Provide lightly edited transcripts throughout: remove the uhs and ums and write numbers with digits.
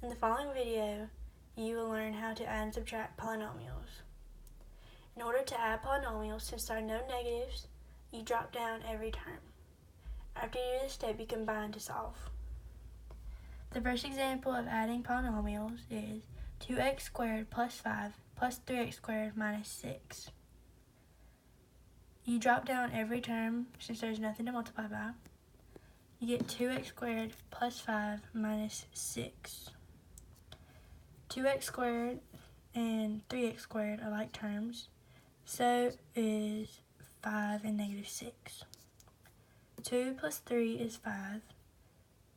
In the following video, you will learn how to add and subtract polynomials. In order to add polynomials, since there are no negatives, you drop down every term. After you do this step, you combine to solve. The first example of adding polynomials is 2x squared plus 5 plus 3x squared minus 6. You drop down every term since there's nothing to multiply by. You get 2x squared plus 5 minus 6. 2x squared and 3x squared are like terms, so is 5 and negative 6. 2 plus 3 is 5,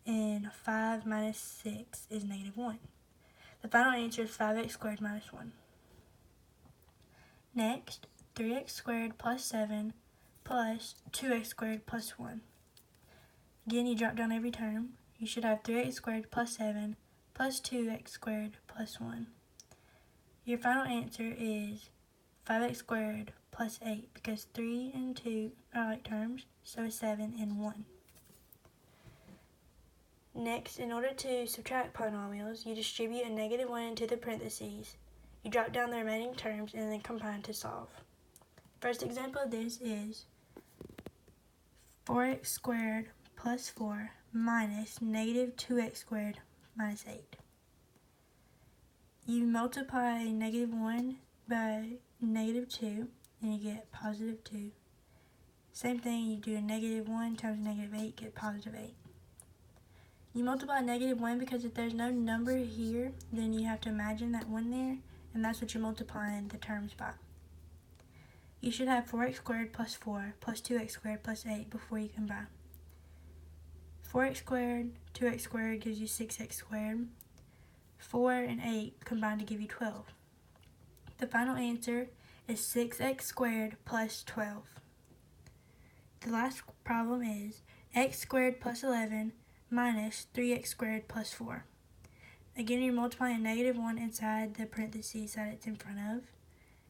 and 5 minus 6 is negative 1. The final answer is 5x squared minus 1. Next, 3x squared plus 7 plus 2x squared plus 1. Again, you drop down every term. You should have 3x squared plus 7 plus 2x squared plus 1. Your final answer is 5x squared plus 8 because 3 and 2 are like terms, so is 7 and 1. Next, in order to subtract polynomials, you distribute a negative 1 into the parentheses. You drop down the remaining terms and then combine to solve. First example of this is 4x squared plus 4 minus negative 2x squared minus 8. You multiply negative 1 by negative 2 and you get positive 2. Same thing, you do a negative 1 times negative 8, get positive 8. You multiply negative 1 because if there's no number here, then you have to imagine that 1 there, and that's what you're multiplying the terms by. You should have 4x squared plus 4 plus 2x squared plus 8 before you combine. 4x squared, 2x squared gives you 6x squared. 4 and 8 combine to give you 12. The final answer is 6x squared plus 12. The last problem is x squared plus 11 minus 3x squared plus 4. Again, you're multiplying a negative 1 inside the parentheses that it's in front of.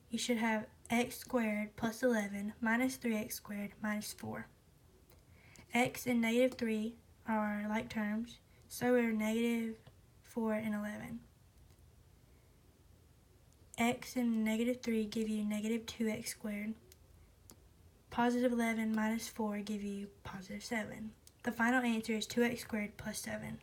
You should have x squared plus 11 minus 3x squared minus 4. X and negative 3 are like terms, so are negative 4 and 11. X and negative 3 give you negative 2x squared. Positive 11 minus 4 give you positive 7. The final answer is 2x squared plus 7.